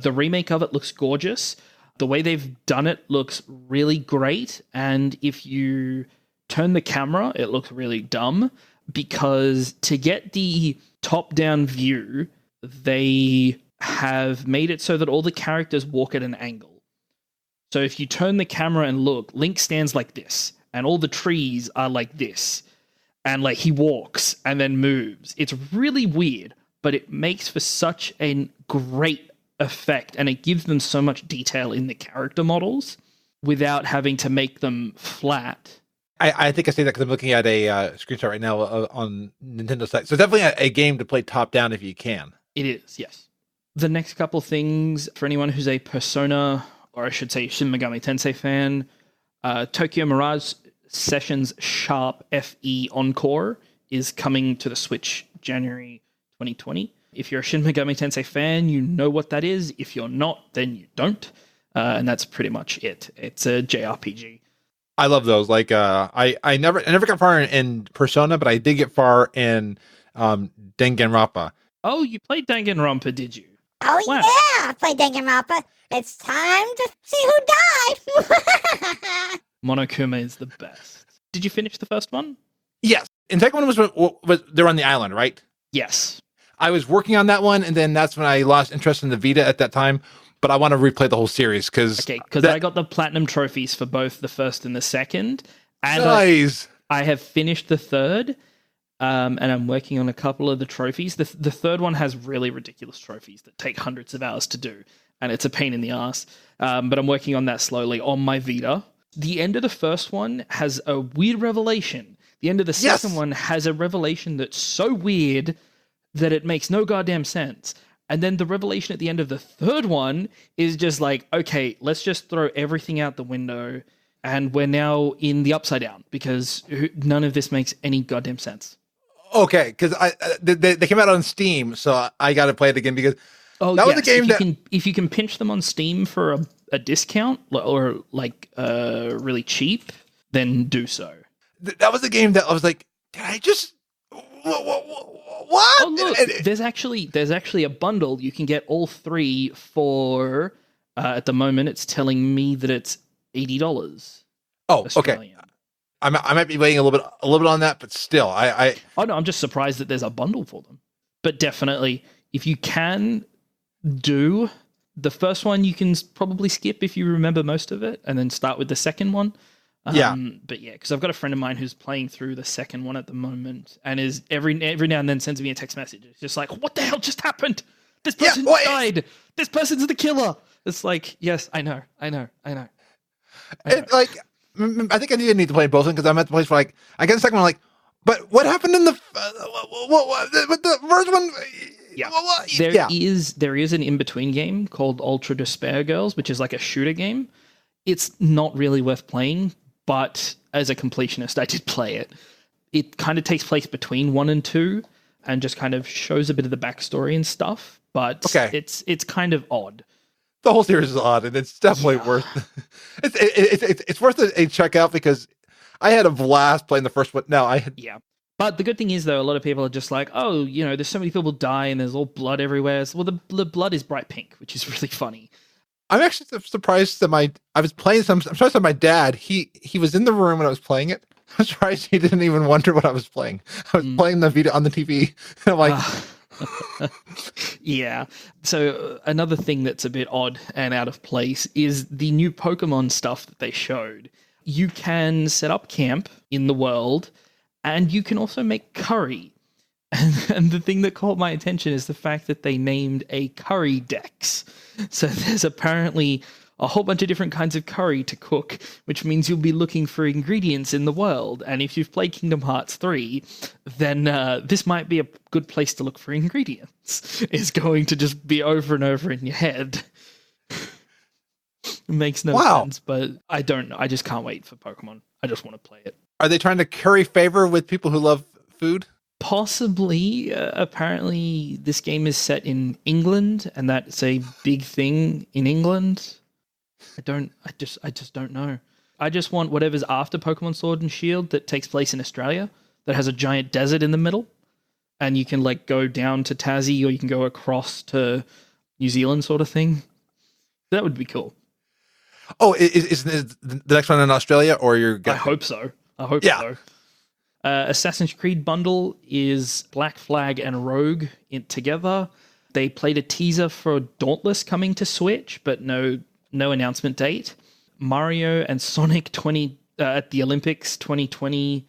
The remake of it looks gorgeous. The way they've done it looks really great. And if you turn the camera, it looks really dumb because to get the top-down view, they have made it so that all the characters walk at an angle. So if you turn the camera and look, Link stands like this, and all the trees are like this. And like he walks and then moves. It's really weird, but it makes for such a great effect, and it gives them so much detail in the character models without having to make them flat. I think I say that because I'm looking at a screenshot right now on Nintendo's site. So definitely a game to play top-down if you can. It is, yes. The next couple things, for anyone who's a Persona, or I should say Shin Megami Tensei fan, Tokyo Mirage Sessions Sharp FE Encore is coming to the Switch January 2020. If you're a Shin Megami Tensei fan, you know what that is. If you're not, then you don't. And that's pretty much it. It's a JRPG. I love those. Like I never got far in Persona, but I did get far in Danganronpa. Oh, you played Danganronpa, did you? Oh, Wow. yeah, I played Danganronpa. It's time to see who died. Monokuma is the best. Did you finish the first one? Yes. And second one was they're on the island, right? Yes. I was working on that one, and then that's when I lost interest in the Vita at that time. But I want to replay the whole series because I got the platinum trophies for both the first and the second, and nice. I have finished the third, and I'm working on a couple of the trophies. The third one has really ridiculous trophies that take hundreds of hours to do, and it's a pain in the ass. But I'm working on that slowly on my Vita. The end of the first one has a weird revelation. The end of the second one has a revelation that's so weird that it makes no goddamn sense. And then the revelation at the end of the third one is just like, okay, let's just throw everything out the window, and we're now in the Upside Down because none of this makes any goddamn sense. Okay, because they came out on Steam, so I got to play it again because that was a game if you can pinch them on Steam for a discount or like really cheap, then do so. That was a game that I was like, did I just what? Oh look, there's actually a bundle. You can get all three for at the moment. It's telling me that it's $80. Oh, Australian. Okay. I might be waiting a little bit on that, but still, Oh no, I'm just surprised that there's a bundle for them. But definitely, if you can do the first one, you can probably skip if you remember most of it, and then start with the second one. But yeah, because I've got a friend of mine who's playing through the second one at the moment, and is every now and then sends me a text message. It's just like, "What the hell just happened? This person died. This person's the killer." It's like, yes, I know. It, like, I think I need to play both of them because I'm at the place where like I get the second one like, but what happened in the with the first one? Yeah, there is an in between game called Ultra Despair Girls, which is like a shooter game. It's not really worth playing. But as a completionist, I did play it. It kind of takes place between 1 and 2 and just kind of shows a bit of the backstory and stuff. But it's kind of odd. The whole series is odd, and it's definitely worth it's worth a check out because I had a blast playing the first one. But the good thing is, though, a lot of people are just like, oh, you know, there's so many people die and there's all blood everywhere. Well, the blood is bright pink, which is really funny. I'm actually surprised that I was playing I'm surprised that my dad, he was in the room when I was playing it. I'm surprised he didn't even wonder what I was playing. I was playing the Vita on the TV. And I'm like, yeah. So another thing that's a bit odd and out of place is the new Pokemon stuff that they showed. You can set up camp in the world, and you can also make curry. And the thing that caught my attention is the fact that they named a curry dex. So there's apparently a whole bunch of different kinds of curry to cook, which means you'll be looking for ingredients in the world. And if you've played Kingdom Hearts 3, then this might be a good place to look for ingredients. It's going to just be over and over in your head. It makes no sense, but I just can't wait for Pokemon. I just want to play it. Are they trying to curry favor with people who love food? Possibly. Apparently, this game is set in England, and that's a big thing in England. I just don't know. I just want whatever's after Pokemon Sword and Shield that takes place in Australia, that has a giant desert in the middle, and you can like go down to Tassie or you can go across to New Zealand, sort of thing. That would be cool. Oh, is the next one in Australia, or you're? I hope so. So. Assassin's Creed bundle is Black Flag and Rogue together. They played a teaser for Dauntless coming to Switch, but no announcement date. Mario and Sonic at the Olympics 2020.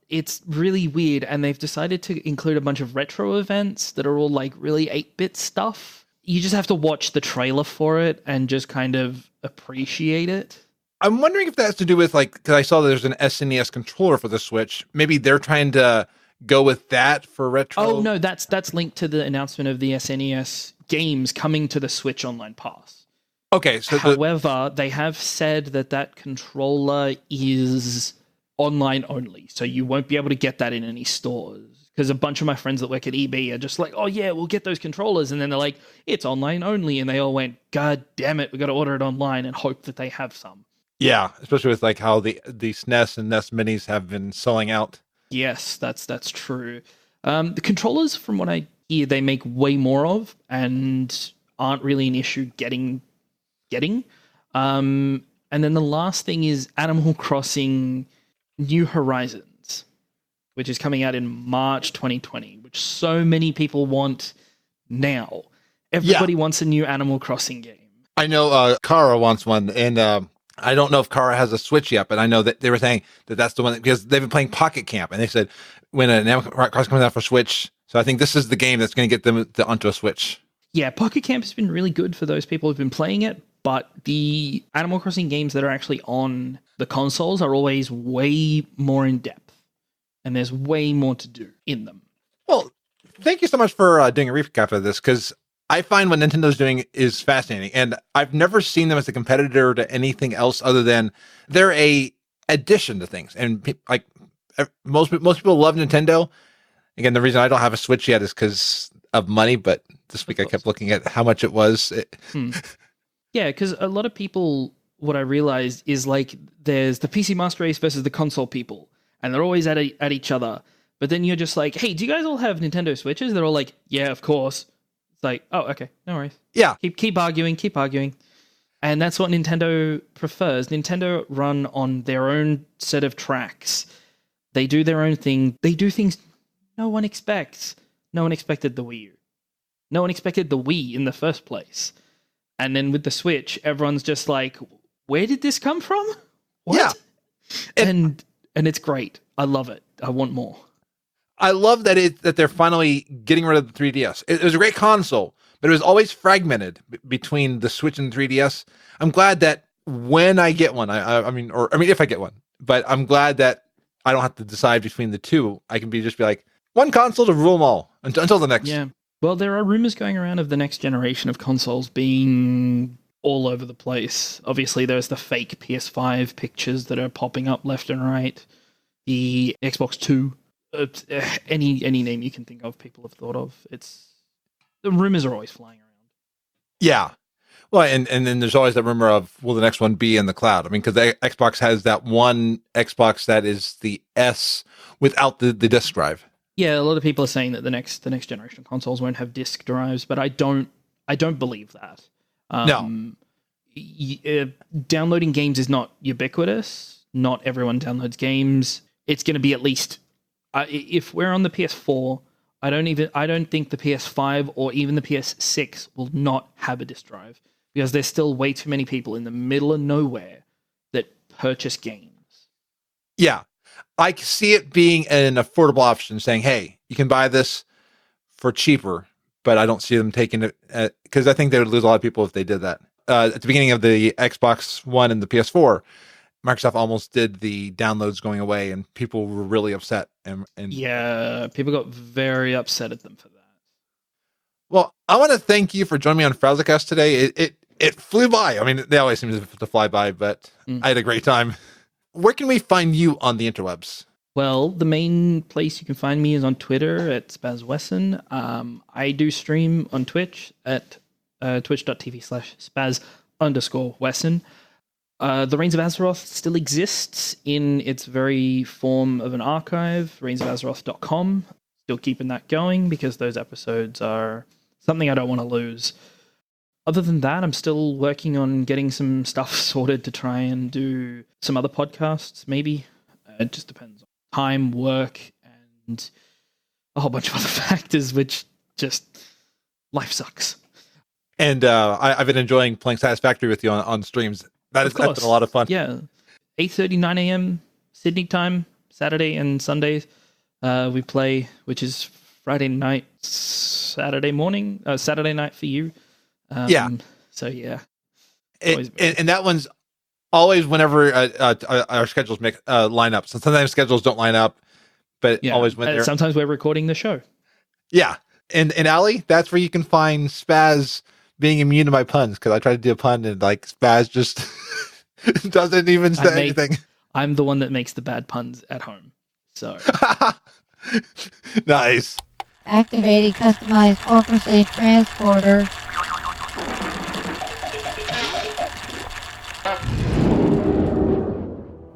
It's really weird, and they've decided to include a bunch of retro events that are all like really 8-bit stuff. You just have to watch the trailer for it and just kind of appreciate it. I'm wondering if that has to do with, like, because I saw there's an SNES controller for the Switch. Maybe they're trying to go with that for retro. Oh, no, that's linked to the announcement of the SNES games coming to the Switch Online Pass. Okay. So however, they have said that controller is online only, so you won't be able to get that in any stores. Because a bunch of my friends that work at EB are just like, oh yeah, we'll get those controllers. And then they're like, it's online only. And they all went, God damn it, we got to order it online and hope that they have some. Yeah, especially with like how the SNES and NES minis have been selling out. Yes, that's true. The controllers, from what I hear, they make way more of and aren't really an issue getting. And then the last thing is Animal Crossing New Horizons, which is coming out in March 2020, which so many people want now. Everybody wants a new Animal Crossing game. I know Kara wants one, and I don't know if Kara has a Switch yet, but I know that they were saying that's the one because they've been playing Pocket Camp, and they said when an Animal Crossing comes out for Switch, so I think this is the game that's going to get them onto a Switch. Yeah, Pocket Camp has been really good for those people who've been playing it, but the Animal Crossing games that are actually on the consoles are always way more in depth, and there's way more to do in them. Well, thank you so much for doing a recap of this, because I find what Nintendo's doing is fascinating, and I've never seen them as a competitor to anything else other than they're a addition to things. And like most people love Nintendo. Again, the reason I don't have a Switch yet is because of money, but this week I kept looking at how much it was. Yeah, because a lot of people, what I realized is like there's the PC Master Race versus the console people, and they're always at each other. But then you're just like, hey, do you guys all have Nintendo Switches? They're all like, yeah, of course. It's like, oh, okay, no worries. Yeah. Keep arguing. And that's what Nintendo prefers. Nintendo run on their own set of tracks. They do their own thing. They do things no one expects. No one expected the Wii U. No one expected the Wii in the first place. And then with the Switch, everyone's just like, where did this come from? What? Yeah. And it's great. I love it. I want more. I love that they're finally getting rid of the 3DS. It was a great console, but it was always fragmented between the Switch and 3DS. I'm glad that when I get one, I mean, if I get one, but I'm glad that I don't have to decide between the two. I can just be like, one console to rule them all until the next. Yeah. Well, there are rumors going around of the next generation of consoles being all over the place. Obviously, there's the fake PS5 pictures that are popping up left and right. The Xbox 2. Any name you can think of, people have thought of. The rumors are always flying around. Yeah. Well, and then there's always that rumor of, will the next one be in the cloud? I mean, because the Xbox has that one Xbox that is the S without the disk drive. Yeah, a lot of people are saying that the next generation of consoles won't have disk drives, but I don't believe that. No. Downloading games is not ubiquitous. Not everyone downloads games. It's going to be at least if we're on the PS4, I don't think the PS5 or even the PS6 will not have a disk drive, because there's still way too many people in the middle of nowhere that purchase games. Yeah. I see it being an affordable option, saying, hey, you can buy this for cheaper, but I don't see them taking it, because I think they would lose a lot of people if they did that. At the beginning of the Xbox One and the PS4, Microsoft almost did the downloads going away, and people were really upset. And yeah, people got very upset at them for that. Well, I want to thank you for joining me on FrazlCast today. It flew by. I mean, they always seem to fly by, but I had a great time. where can we find you on the interwebs? Well, the main place you can find me is on Twitter at Spazz Wesson. I do stream on Twitch at twitch.tv/Spazz_Wesson. The Reigns of Azeroth still exists in its very form of an archive, reignsofazeroth.com. Still keeping that going because those episodes are something I don't want to lose. Other than that, I'm still working on getting some stuff sorted to try and do some other podcasts, maybe. It just depends on time, work, and a whole bunch of other factors, which just... life sucks. And I've been enjoying playing Satisfactory with you on streams. That's been a lot of fun. Yeah. 8:30, 9 a.m. Sydney time, Saturday and Sundays. We play, which is Friday night, Saturday morning, Saturday night for you. So, yeah. And that one's always whenever our schedules line up. So sometimes schedules don't line up, but always when they're... Sometimes we're recording the show. Yeah. And Allie, that's where you can find Spazz being immune to my puns, because I tried to do a pun and Spazz just doesn't even say anything. I'm the one that makes the bad puns at home. So nice. Activating customized 4% transporter.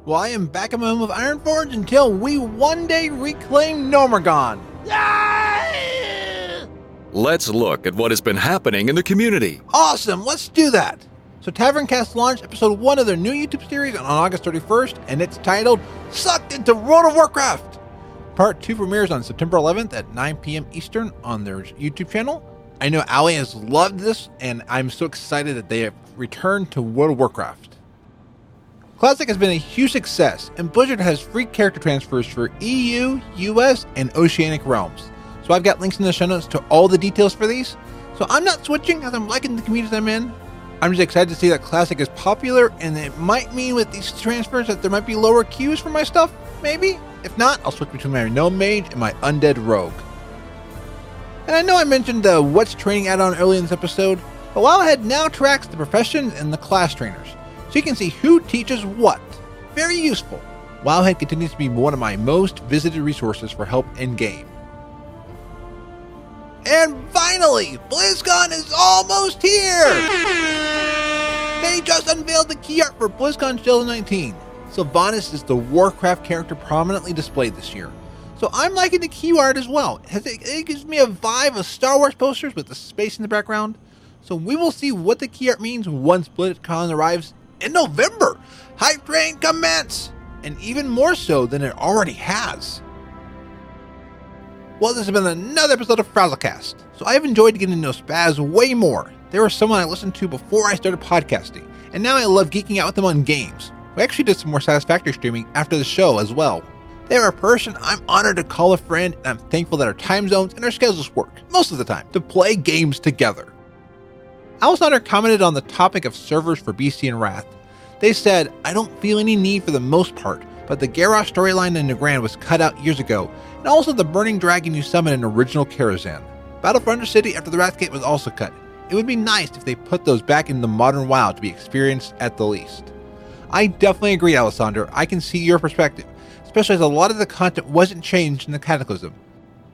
Well, I am back at my home of Ironforge until we one day reclaim Gnomergon. Let's look at what has been happening in the community. Awesome, let's do that. So TavernCast launched episode 1 of their new YouTube series on August 31st, and it's titled Sucked into World of Warcraft. Part 2 premieres on September 11th at 9 p.m. Eastern on their YouTube channel. I know Allie has loved this, and I'm so excited that they have returned to World of Warcraft. Classic has been a huge success, and Blizzard has free character transfers for EU, US, and Oceanic realms. So I've got links in the show notes to all the details for these. So I'm not switching as I'm liking the communities I'm in. I'm just excited to see that Classic is popular, and it might mean with these transfers that there might be lower queues for my stuff, maybe? If not, I'll switch between my Gnome Mage and my Undead Rogue. And I know I mentioned the What's Training add-on early in this episode, but Wildhead now tracks the professions and the class trainers, so you can see who teaches what. Very useful. Wildhead continues to be one of my most visited resources for help in-game. And finally, BlizzCon is almost here! They just unveiled the key art for BlizzCon 2019. Sylvanas is the Warcraft character prominently displayed this year. So I'm liking the key art as well. It gives me a vibe of Star Wars posters with the space in the background. So we will see what the key art means once BlizzCon arrives in November. Hype train commence! And even more so than it already has. Well, this has been another episode of FrazlCast, so I've enjoyed getting to know Spazz way more. They were someone I listened to before I started podcasting, and now I love geeking out with them on games. We actually did some more Satisfactory streaming after the show as well. They are a person I'm honored to call a friend, and I'm thankful that our time zones and our schedules work, most of the time, to play games together. Alistair commented on the topic of servers for BC and Wrath. They said, I don't feel any need for the most part, but the Garrosh storyline in Nagrand was cut out years ago, and also the Burning Dragon you summon in original Karazhan. Battle for Undercity after the Wrathgate was also cut. It would be nice if they put those back in the modern WoW to be experienced at the least. I definitely agree, Alessandro. I can see your perspective, especially as a lot of the content wasn't changed in the Cataclysm.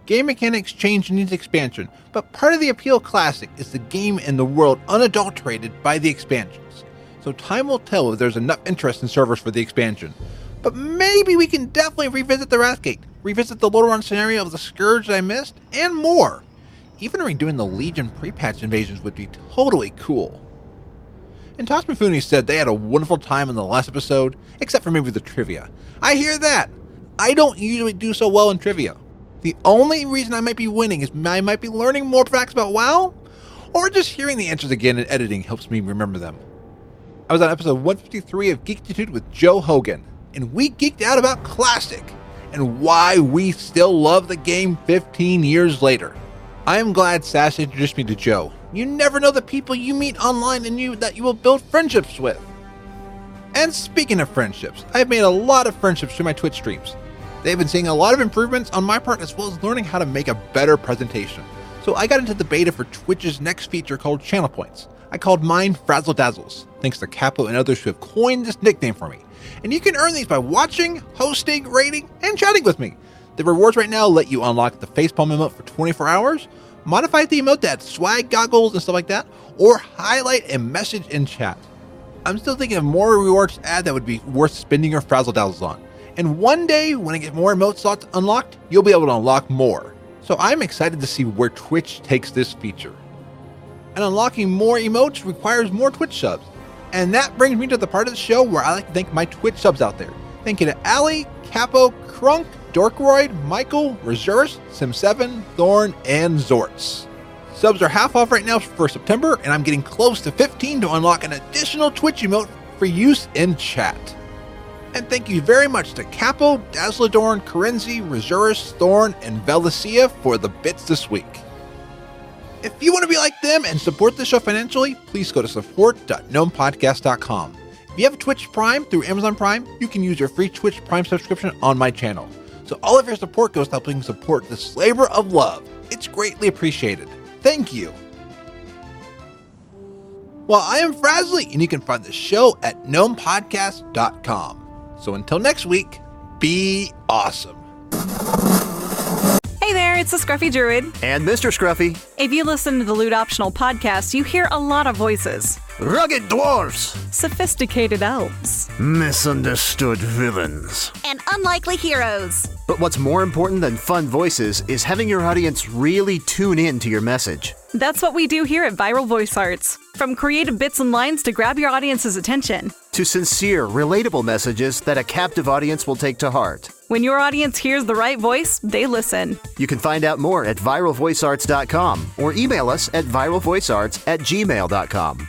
Game mechanics change and needs expansion, but part of the appeal of Classic is the game and the world unadulterated by the expansions. So time will tell if there's enough interest in servers for the expansion. But maybe we can definitely revisit the Wrathgate, revisit the Lordaeron scenario of the Scourge that I missed, and more. Even redoing the Legion pre-patch invasions would be totally cool. And Tosh Mifune said they had a wonderful time in the last episode, except for maybe the trivia. I hear that. I don't usually do so well in trivia. The only reason I might be winning is I might be learning more facts about WoW, or just hearing the answers again in editing helps me remember them. I was on episode 153 of Geekitude with Joe Hogan, and we geeked out about Classic, and why we still love the game 15 years later. I am glad Sass introduced me to Joe. You never know the people you meet online and that you will build friendships with. And speaking of friendships, I've made a lot of friendships through my Twitch streams. They've been seeing a lot of improvements on my part as well as learning how to make a better presentation. So I got into the beta for Twitch's next feature called Channel Points. I called mine Frazzle Dazzles, thanks to Capo and others who have coined this nickname for me. and you can earn these by watching, hosting, rating, and chatting with me. The rewards right now let you unlock the facepalm emote for 24 hours, modify the emote to add swag goggles and stuff like that, or highlight a message in chat. I'm still thinking of more rewards to add that would be worth spending your FrazlCast on. And one day, when I get more emote slots unlocked, you'll be able to unlock more. So I'm excited to see where Twitch takes this feature. And unlocking more emotes requires more Twitch subs. And that brings me to the part of the show where I like to thank my Twitch subs out there. Thank you to Ali, Capo, Crunk, Dorkroyd, Michael, Reserus, Sim7, Thorn, and Zortz. Subs are half off right now for September, and I'm getting close to 15 to unlock an additional Twitch emote for use in chat. And thank you very much to Capo, Dazzledorn, Karenzi, Reserus, Thorn, and Velicia for the bits this week. If you want to be like them and support the show financially, please go to support.gnomepodcast.com. If you have Twitch Prime through Amazon Prime, you can use your free Twitch Prime subscription on my channel. So all of your support goes to helping support this labor of love. It's greatly appreciated. Thank you. Well, I am Frazley, and you can find the show at gnomepodcast.com. So until next week, be awesome. Hey there, it's the Scruffy Druid. And Mr. Scruffy. If you listen to the Loot Optional podcast, you hear a lot of voices. Rugged dwarves. Sophisticated elves. Misunderstood villains. And unlikely heroes. But what's more important than fun voices is having your audience really tune in to your message. That's what we do here at Viral Voice Arts. From creative bits and lines to grab your audience's attention. To sincere, relatable messages that a captive audience will take to heart. When your audience hears the right voice, they listen. You can find out more at viralvoicearts.com or email us at viralvoicearts@gmail.com.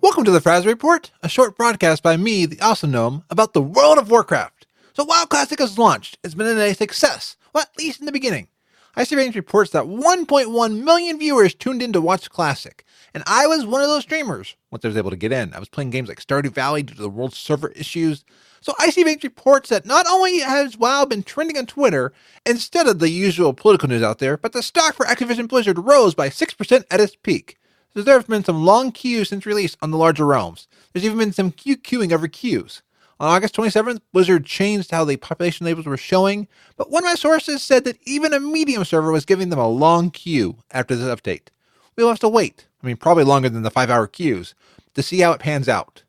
Welcome to the Frazley Report, a short broadcast by me, the Awesome Gnome, about the World of Warcraft. So WoW Classic has launched. It's been a success, well, at least in the beginning. ICRange reports that 1.1 million viewers tuned in to watch Classic, and I was one of those streamers once I was able to get in. I was playing games like Stardew Valley due to the world server issues. So ICRange reports that not only has WoW been trending on Twitter instead of the usual political news out there, but the stock for Activision Blizzard rose by 6% at its peak. So there have been some long queues since release on the larger realms. There's even been some queuing over queues. On August 27th, Blizzard changed how the population labels were showing, but one of my sources said that even a medium server was giving them a long queue after this update. We'll have to wait, probably longer than the 5-hour queues, to see how it pans out.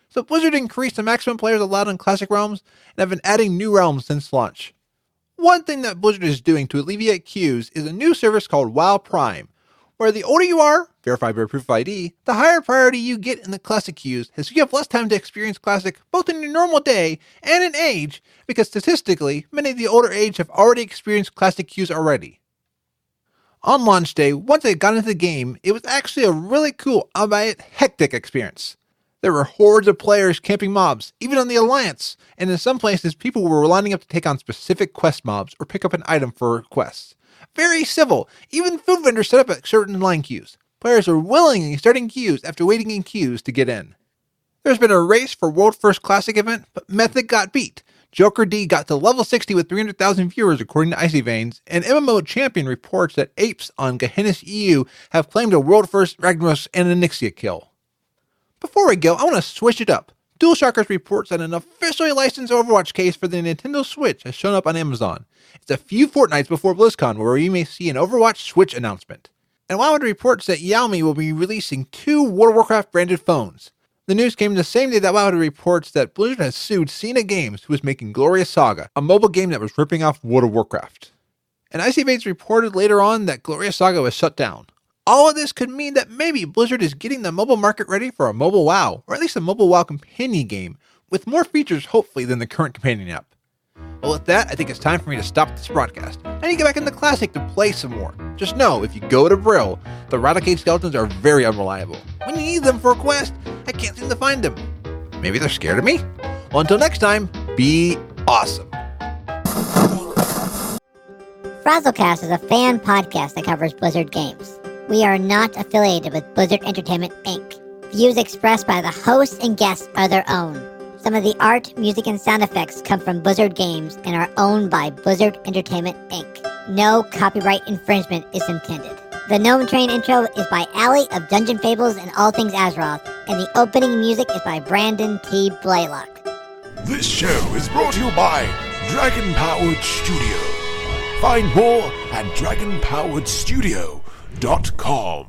So Blizzard increased the maximum players allowed in Classic realms and have been adding new realms since launch. One thing that Blizzard is doing to alleviate queues is a new service called WoW Prime, where the older you are, verified by proof of ID, the higher priority you get in the Classic queues, as you have less time to experience Classic both in your normal day and in age, because statistically, many of the older age have already experienced Classic queues already. On launch day, once I got into the game, it was actually a really cool, albeit hectic experience. There were hordes of players camping mobs, even on the Alliance, and in some places people were lining up to take on specific quest mobs or pick up an item for quests. Very civil. Even food vendors set up at certain line queues. Players are willingly starting queues after waiting in queues to get in. There's been a race for World First Classic event, but Mythic got beat. Joker D got to level 60 with 300,000 viewers according to Icy Veins, and MMO Champion reports that apes on Gehenna's EU have claimed a World First Ragnaros and Onyxia kill. Before we go, I want to switch it up. DualShockers reports that an officially licensed Overwatch case for the Nintendo Switch has shown up on Amazon. It's a few fortnights before BlizzCon where you may see an Overwatch Switch announcement. And WoW reports that Xiaomi will be releasing 2 World of Warcraft branded phones. The news came the same day that WoW reports that Blizzard has sued Cena Games, who was making Glorious Saga, a mobile game that was ripping off World of Warcraft. And Icy Veins reported later on that Glorious Saga was shut down. All of this could mean that maybe Blizzard is getting the mobile market ready for a mobile WoW, or at least a mobile WoW companion game, with more features hopefully than the current companion app. Well, with that, I think it's time for me to stop this broadcast. I need to get back into Classic to play some more. Just know, if you go to Brill, the Rattlecade skeletons are very unreliable. When you need them for a quest, I can't seem to find them. Maybe they're scared of me? Well, until next time, be awesome. FrazlCast is a fan podcast that covers Blizzard games. We are not affiliated with Blizzard Entertainment, Inc. Views expressed by the hosts and guests are their own. Some of the art, music, and sound effects come from Blizzard games and are owned by Blizzard Entertainment, Inc. No copyright infringement is intended. The Gnome Train intro is by Allie of Dungeon Fables and All Things Azeroth, and the opening music is by Brandon T. Blaylock. This show is brought to you by Dragon Powered Studio. Find more at dragonpoweredstudio.com.